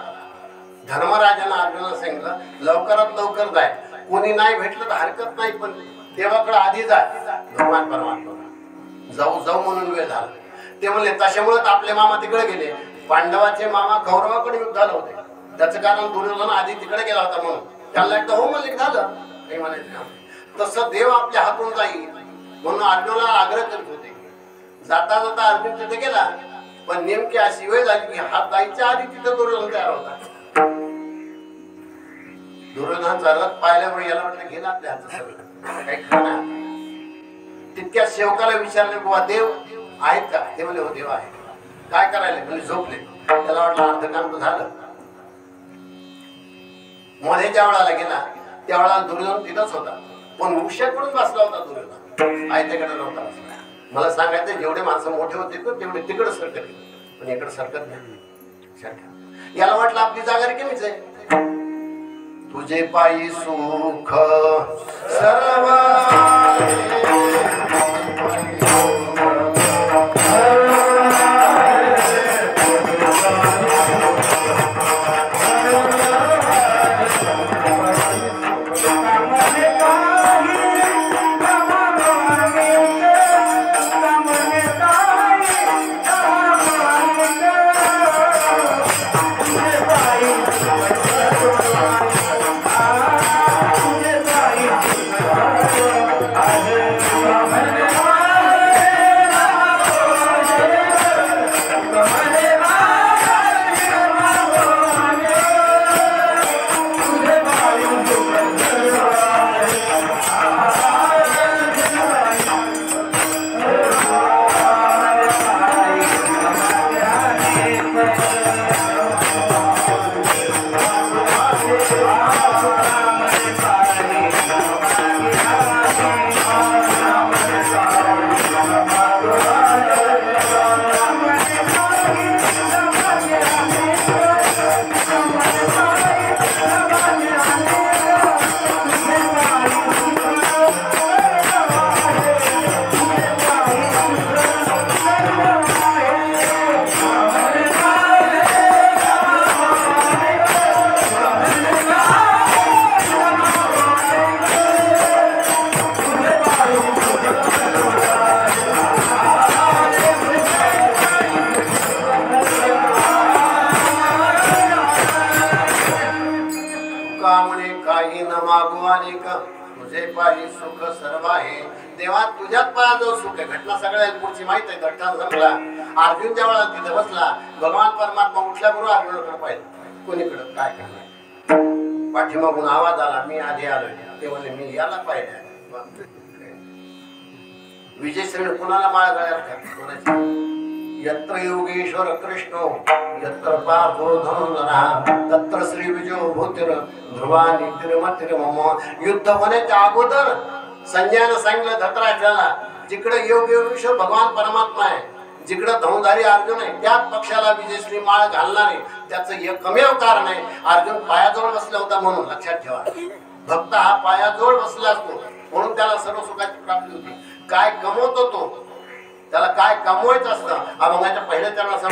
धर्मराजानं अर्जुनाला सांगितलं, लवकरात लवकर जाय, कोणी नाही भेटलं तर हरकत नाही, पण देवाकडे आधी जाय. भगवान परमात्मा जाऊ म्हणून वेळ झाला. ते म्हणले तशामुळेच आपले मामा तिकडे गेले. पांडवाचे मामा कौरवाकडे युद्धाला होते, त्याचं कारण दुर्योधन आधी तिकडे गेला होता म्हणून त्याला एकदा हो म्हणले झालं, काही म्हणायचं. तसं देव आपल्या हातून जाईल म्हणून अर्जुनाला आग्रह करत होते. जाता जाता अर्जुन तिथे गेला, पण नेमकी अशी वेळ झाली की हात जायच्या आधी तिथं दुर्योधन तयार होता. दुर्योधनाचा रथ पाहिल्यामुळे याला वाटलं गेला आपल्या हातात सगळं, काही खरं. तितक्या सेवकाला विचारले बुवा देव आहेत का? ते म्हणले हो देव आहे. काय करायला? म्हणजे झोपले. त्याला वाटलं अर्ध काम तर झालं. मध्ये ज्या वेळाला गेला त्यावेळेला दुर्योधन तिथंच होता, पण वृक्षाकडून बसला होता दुर्योधन, आयत्याकडे नव्हता. मला सांगायचं जेवढे माणसं मोठे होते तेवढे तिकडे सरकत, पण इकडे सरकत नाही. याला वाटलं आपली जागा रिकामीच आहे. तुझे पायी सुख सर्व तुझे पायी सुख सर्व आहे. देवा तुझ्यात पायाजवळ सुख आहे. घटना सगळ्या पुढची माहित आहे. दट्टा जमला अर्जुन ज्या वेळा तिथे बसला, भगवान परमात्मा उठल्याबरोबर अर्जुनाकडे पाहिलं, कोणीकडे काय करणार. पाठीमागून आवाज आला, मी आधी आलोय. ते म्हणले मी याला पाहिलं. विजयश्री कुणाला माळ गळ्यात कोणाची. यत्र योगेश्वर कृष्ण यत्र पार्थो धनुर्धरः तत्र श्री विजयो भूतिर ध्रुवानी तिरमतिर मम. युद्ध होण्याच्या अगोदर संजयानं सांगितलं धृतराष्ट्राला, जिकडे योगेश्वर भगवान परमात्मा आहे, जिकडे धनुधारी अर्जुन आहे, त्याच पक्षाला विजयश्री माळ घालणार आहे. त्याचं एकमेव कारण आहे, अर्जुन पायाजवळ बसला होता म्हणून. लक्षात ठेवा, भक्त हा पायाजवळ बसला असतो म्हणून त्याला सर्व सुखाची प्राप्ती होती. काय कमवतो तो, त्याला काय कमवायचं असतं. अभंगाच्या पहिल्या चरणात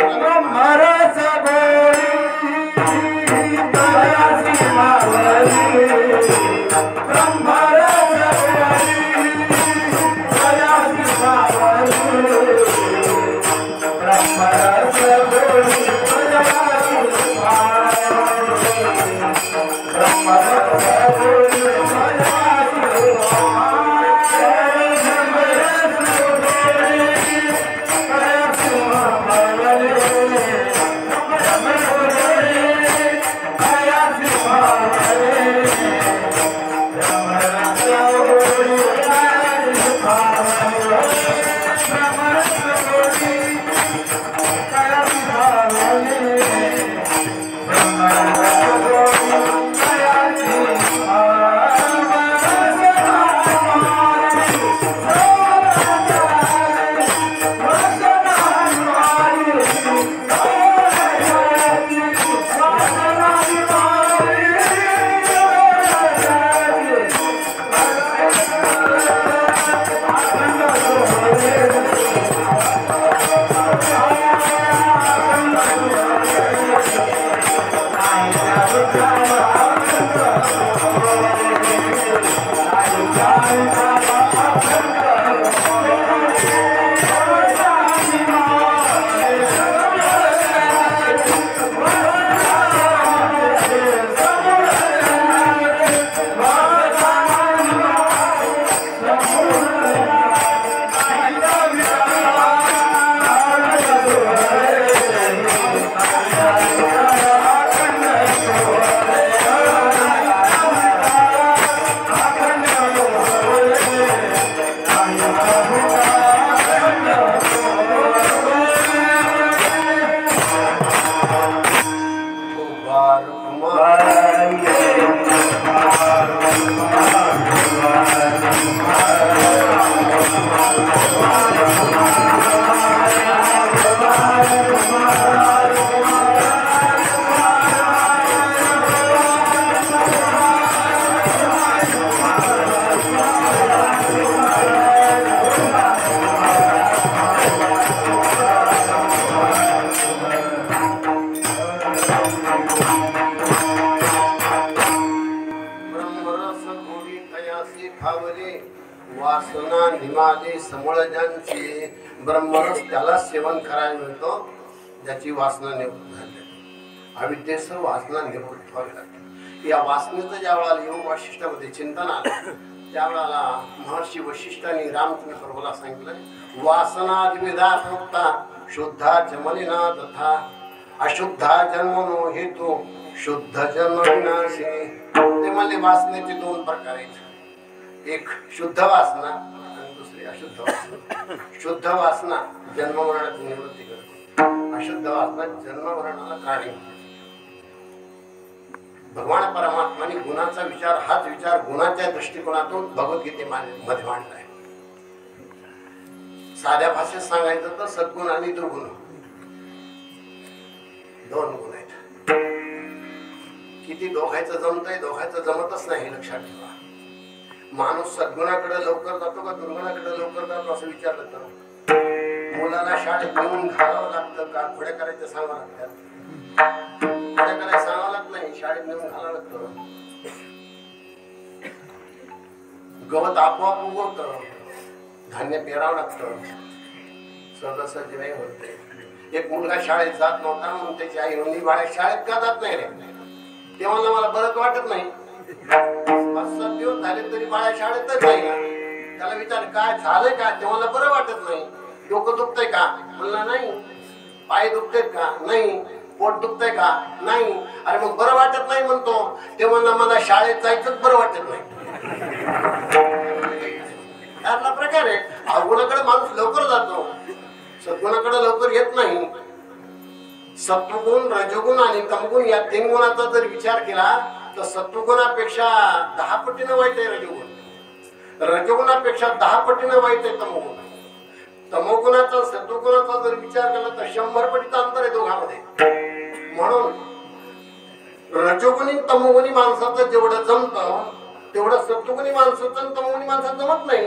वासना निमाले समळजांची. ब्रह्मरस त्याला सेवन करायला मिळतो ज्याची वासना निवृत्त झाली. अविद्येसह वासना निवृत्त व्हावी लागते. या वासनेचं ज्या वेळेला योग वाशिष्ठामध्ये चिंतन आलं, त्यावेळेला महर्षी वशिष्ठांनी रामचंद्र प्रभूला सांगितलं, वासनादिविधा मुक्ता शुद्धा जमलिना तथा अशुद्धा जन्मनो हेतू शुद्ध जन्म विनाशी. ते म्हणले वासनेचे दोन प्रकार आहेत, एक शुद्ध वासना आणि दुसरी अशुद्ध वासना. शुद्ध वासना जन्म मरणाची निवृत्ती करते, अशुद्ध वासना जन्म मरणाला काढी. भगवान परमात्माने गुणाचा विचार, हाच विचार गुणाच्या दृष्टिकोनातून भगवद्गीतेमध्ये मांडलाय. साध्या भाषेत सांगायचं तर सद्गुण आणि दुर्गुण दोन गुण आहेत. किती दोघायचं जमतंय, दोघायचं जमतच नाही, लक्षात ठेवा. माणूस सद्गुणाकडे लवकर जातो का दुर्गुणाकडे लवकर जातो असं विचारलं तर मुलाला शाळेत नेऊन घालावं लागतं का खोड्या करायचं सांगावं लागतात? खोड्या करायचं सांगावं लागत नाही, शाळेत नेऊन घालावं लागतं. गवत आपोआप उगवतं, धान्य पेरावं लागतं, सहजासहजी नाही होते. एक मुलगा शाळेत जात नव्हता म्हणून त्याची आई म्हणली, बाळा शाळेत का जात नाही रे? ते म्हणलं मला बरंच वाटत नाही. 5-7 दिवस झाले तरी बाळा शाळेतच जाईना. त्याला विचार काय झालंय का, ते मला बरं वाटत नाही. डोकं दुखतंय का, म्हणला नाही. पाय दुखतेत का, नाही. पोट दुखतंय का, नाही. अरे मग बरं वाटत नाही म्हणतो. ते म्हणला मला शाळेत जायचंच बरं वाटत नाही. त्यातला प्रकार आहे. अवगुणाकडे माणूस लवकर जातो, सद्गुणाकडे लवकर येत नाही. सत्वगुण, रजगुण आणि तमगुण या 3 गुणाचा जर विचार केला तर सत्वगुणापेक्षा 10 पटीनं वाईट आहे रजगुण. रजगुणापेक्षा 10 पटीनं वाईट आहे तमोगुण. तमोगुणाचा सत्वगुणाचा जर विचार केला तर 100 पटीचं अंतर आहे दोघांमध्ये. म्हणून रजोगुणी तमोगुणी माणसाचं जेवढं जमतं तेवढं सत्वगुणी माणसाचं तमोगुणी माणसाचं जमत नाही.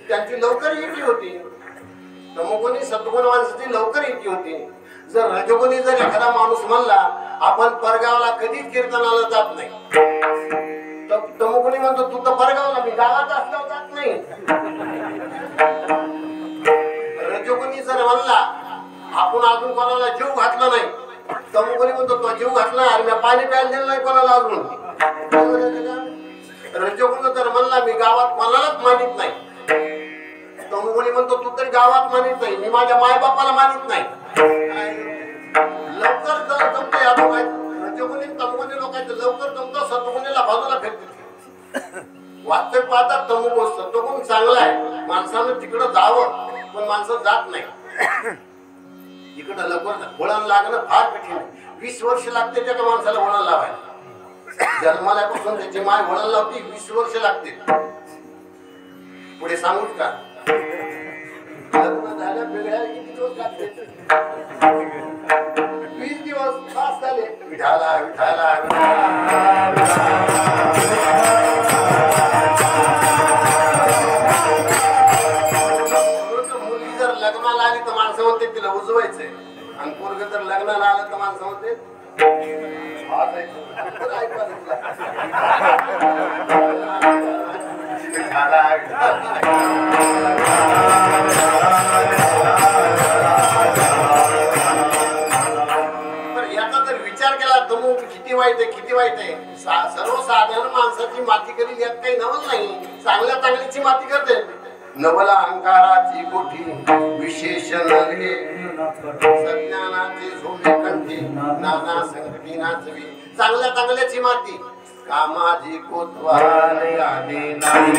त्यांची लवकर इकी होती. तमोगुणी सत्वगुण माणसाची लवकर इकी होती. जर रजोगुणी जर एखादा माणूस म्हणला आपण परगावला कधीच कीर्तनाला जात नाही, तर तमोगुणी म्हणतो तू तर परगावला, मी गावात असल्यावर जात नाही. रजोगुणी जर म्हणला आपण अजून कोणाला जीव घातला नाही, तमोगुणी म्हणतो तो जीव घातला आणि मी पाणी प्यायला दिलं नाही कोणाला अजून. रजोगुणी जर म्हणला मी गावात कोणालाच मानित नाही, तमोगुणी म्हणतो तू तरी गावात मानित नाही, मी माझ्या मायबापाला मानित नाही. लवकर जमतं या लोकांचं. रजोगुणी तमोगुणी लोकांचं लवकर जमतं, सत्वगुणीला बाजूला फेकते. वास्तविक पाहता तमोगुण सत्वगुण चांगला आहे, माणसानं तिकडं जावं, पण माणसं जात नाही. इकडं लवकर वळण लागणं फार कठीण आहे. 20 वर्ष लागते त्या माणसाला वळण लावायला. जन्माल्यापासून त्याची माय वळण लावती 20 वर्ष लागते. पुढे सांगूच का, लग्न झाल्या वेगळ्या किती दिवस लागते? 20 दिवस खास झाले. विठाला विठाला मुलगी जर लग्नाला आली तर माणसं म्हणते तिला उजवायचंय, आणि पोरग जर लग्नाला आलं तर माणसं म्हणते किती वाईट आहे, किती वाईट आहे. सर्वसाधारण माणसाची माती करील यात काही नवल नाही. चांगल्या चांगल्याची माती करते. नवला अहंकाराची गोठी विशेष नव्हे, सज्ञानाचे झोमे कंठी नाना संकटी नाचवी. चांगल्या चांगल्याची माती कामाजी कोतवाल आली नाही.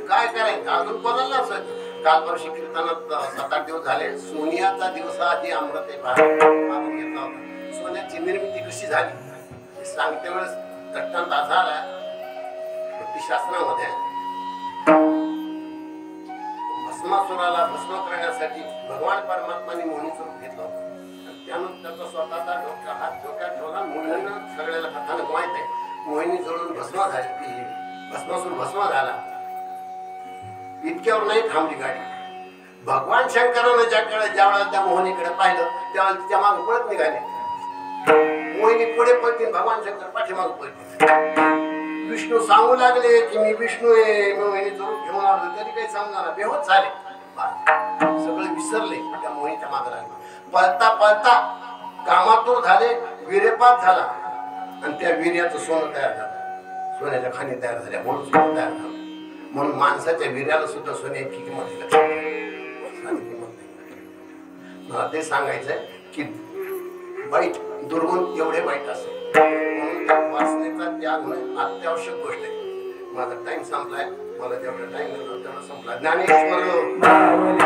काय करायचं अजून कोणाला असं. काल वर्षी कीर्तनात 7-8 दिवस झाले. सोनियाचा दिवस आधी अमृत मागून घेतला होता. सोन्याची निर्मिती कशी झाली सांगते वेळेस दृष्टांत असा आला. शास्त्रामध्ये भस्मासुराला भस्म करण्यासाठी भगवान परमात्माने मोहिनीचं रूप घेतलं होतं. त्यानंतर त्याचा स्वतःचा हात डोक्यात ठेवला. मोहिनीनं सगळ्याला हातानं माहित आहे मोहिनी जळून भस्म झाली. भस्मासूर भस्म झाला. इतक्यावर नाही थांबली गाडी. भगवान शंकरानं ज्यावेळेला त्या मोहिनीकडे पाहिलं त्यावेळेला तिच्या मागे पळत निघाले. मोहिनी पुढे पळतील, भगवान शंकर पाठीमागे पळतील. विष्णू सांगू लागले की मी विष्णू आहे, मोहिनीचं रूप घेऊन आलो. तरी काही समजा बेहोश झाले. सगळे विसरले. त्या मोहिनीच्या मागे लागले. पळता पळता कामातूर झाले. वीर्यपात झाला आणि त्या वीर्याचं सोनं तयार झालं. सोन्याच्या खाणी तयार झाल्या. म्हणून सोनं तयार झालं. म्हणून माणसाच्या वीर्याला सुद्धा सोन्याची किंमत मला ते सांगायचंय की वाईट दुर्गुण एवढे वाईट असेल म्हणून वासनेचा त्याग होणे अत्यावश्यक गोष्ट आहे. माझा टाइम संपलाय. मला जेवढा टाइम मिळतो तेवढा संपला. ज्ञानेश्वर